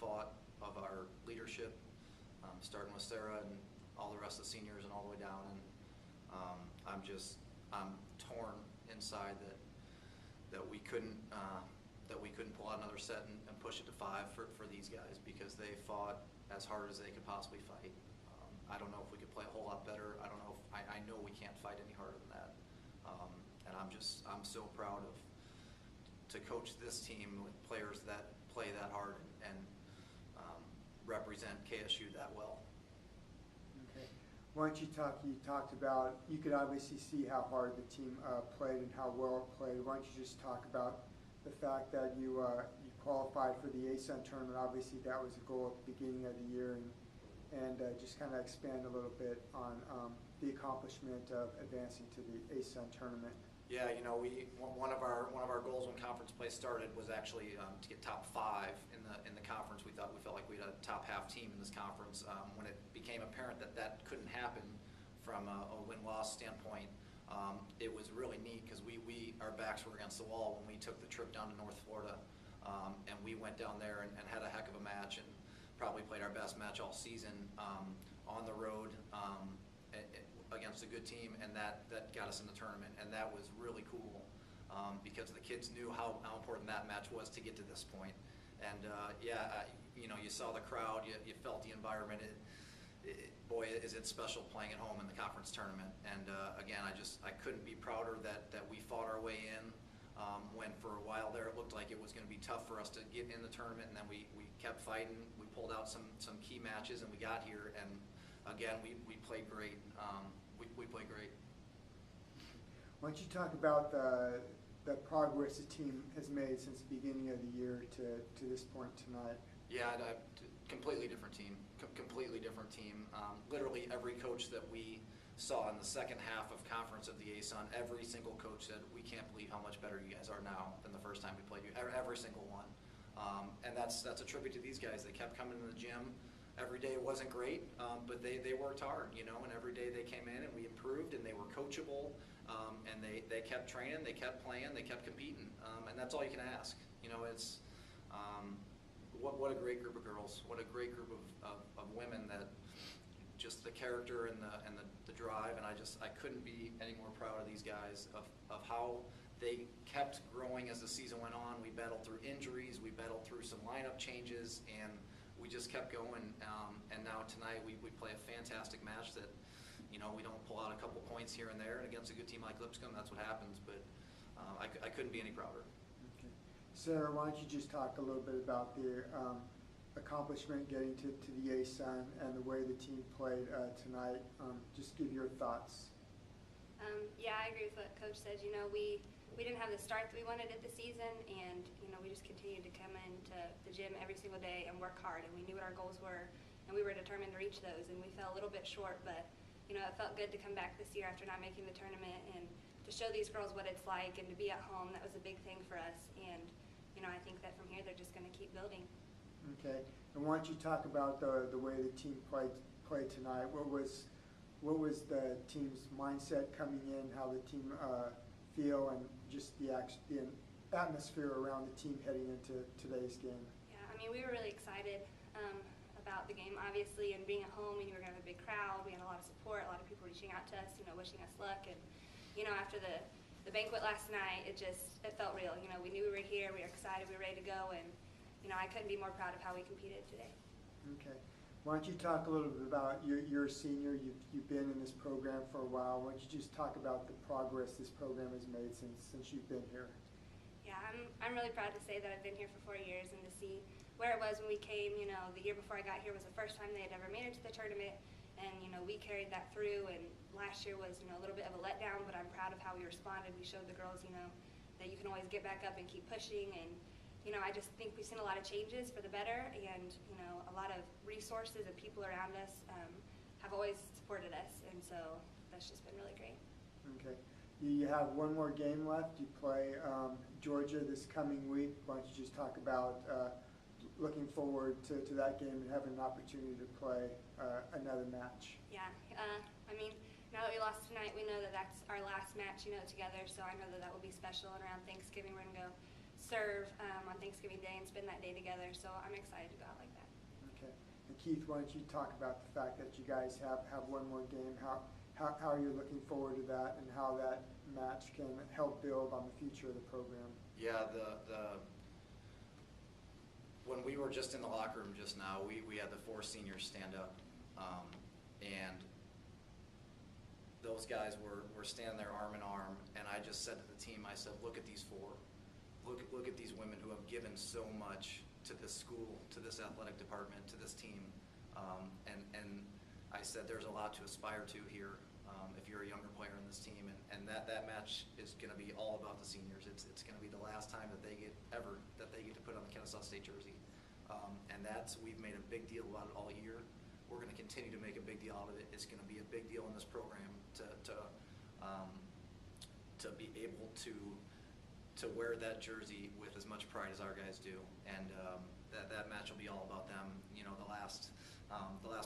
fought, of our leadership, starting with Sarah and all the rest of the seniors and all the way down. And I'm torn inside that we couldn't pull out another set and push it to 5 for these guys, because they fought as hard as they could possibly fight. I don't know if we could play a whole lot better. I don't know if I know we can't fight any harder than that. And I'm so proud to coach this team with players that play that hard and represent KSU that well. Okay. Why don't you talked about, you could obviously see how hard the team played and how well it played. Why don't you just talk about the fact that you qualified for the ASUN tournament? Obviously that was a goal at the beginning of the year, and just kind of expand a little bit on the accomplishment of advancing to the ASUN tournament. Yeah, you know, one of our goals when conference play started was actually to get top 5 in the conference. We felt like we had a top half team in this conference. When it became apparent that couldn't happen from a win-loss standpoint, it was really neat, because our backs were against the wall when we took the trip down to North Florida, and we went down there and had a heck of a match, and probably played our best match all season on the road against a good team, and that got us in the tournament. And that was really cool, because the kids knew how important that match was to get to this point. And you know, you saw the crowd, you felt the environment. Boy, is it special playing at home in the conference tournament. And again, I couldn't be prouder that we fought our way in, when for a while there it looked like it was going to be tough for us to get in the tournament, and then we kept fighting. We pulled out some key matches, and we got here, and again, we played great. We played great. Why don't you talk about the progress the team has made since the beginning of the year to this point tonight? Yeah, completely different team. Completely different team. Literally every coach that we saw in the second half of conference of the ASUN, every single coach said, "We can't believe how much better you guys are now than the first time we played you." Every single one. And that's a tribute to these guys. They kept coming to the gym. Every day it wasn't great, but they worked hard, you know, and every day they came in and we improved, and they were coachable, and they kept training, they kept playing, they kept competing, and that's all you can ask. You know, it's what a great group of girls, what a great group of women, that just the character and the drive, and I couldn't be any more proud of these guys, of how they kept growing as the season went on. We battled through injuries, we battled through some lineup changes, and we just kept going, and now tonight we play a fantastic match that, you know, we don't pull out a couple points here and there, and against a good team like Lipscomb, that's what happens, but I couldn't be any prouder. Okay. Sarah, why don't you just talk a little bit about the accomplishment getting to the ASUN and the way the team played tonight. Just give your thoughts. Yeah, I agree with what Coach said. You know, we didn't have the start that we wanted at the season, and you know, we just continued to come into the gym every single day and work hard, and we knew what our goals were, and we were determined to reach those, and we fell a little bit short, but you know, it felt good to come back this year after not making the tournament and to show these girls what it's like, and to be at home. That was a big thing for us, and you know, I think that from here they're just going to keep building. Okay, and why don't you talk about the way the team played tonight? What was the team's mindset coming in? How the team feel, and just the atmosphere around the team heading into today's game? Yeah, I mean, we were really excited about the game, obviously, and being at home. And you were going to have a big crowd. We had a lot of support, a lot of people reaching out to us, you know, wishing us luck. And you know, after the banquet last night, it felt real. You know, we knew we were here, we were excited, we were ready to go, and you know, I couldn't be more proud of how we competed today. Okay. Why don't you talk a little bit about, you're a senior, you've been in this program for a while. Why don't you just talk about the progress this program has made since you've been here? Yeah, I'm really proud to say that I've been here for 4 years, and to see where it was when we came. You know, the year before I got here was the first time they had ever made it to the tournament, and you know, we carried that through. And last year was, you know, a little bit of a letdown, but I'm proud of how we responded. We showed the girls, you know, that you can always get back up and keep pushing. And you know, I just think we've seen a lot of changes for the better, and you know, a lot of resources and people around us have always supported us, and so that's just been really great. Okay. You have one more game left. You play Georgia this coming week. Why don't you just talk about looking forward to that game and having an opportunity to play another match? Yeah, I mean, now that we lost tonight, we know that that's our last match, you know, together, so I know that that will be special. And around Thanksgiving, we're going to go serve on Thanksgiving Day and spend that day together. So I'm excited to go out like that. Okay. And Keith, why don't you talk about the fact that you guys have one more game, how you're looking forward to that, and how that match can help build on the future of the program? Yeah, when we were just in the locker room just now, we had the 4 seniors stand up, and those guys were standing there arm in arm, and I just said to the team, I said, look at these 4. Look at these women who have given so much to this school, to this athletic department, to this team, and I said there's a lot to aspire to here if you're a younger player in this team, and that match is going to be all about the seniors. It's going to be the last time that they get to put on the Kennesaw State jersey, and we've made a big deal about it all year. We're going to continue to make a big deal out of it. It's going to be a big deal in this program to be able to wear that jersey with as much pride as our guys do, and that match will be all about them. You know, the last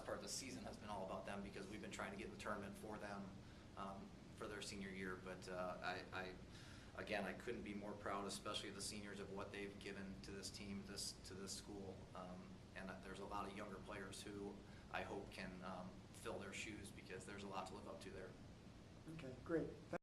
part of the season has been all about them because we've been trying to get in the tournament for them for their senior year. But again, I couldn't be more proud, especially of the seniors, of what they've given to this team, to this school, and there's a lot of younger players who I hope can fill their shoes because there's a lot to live up to there. Okay, great.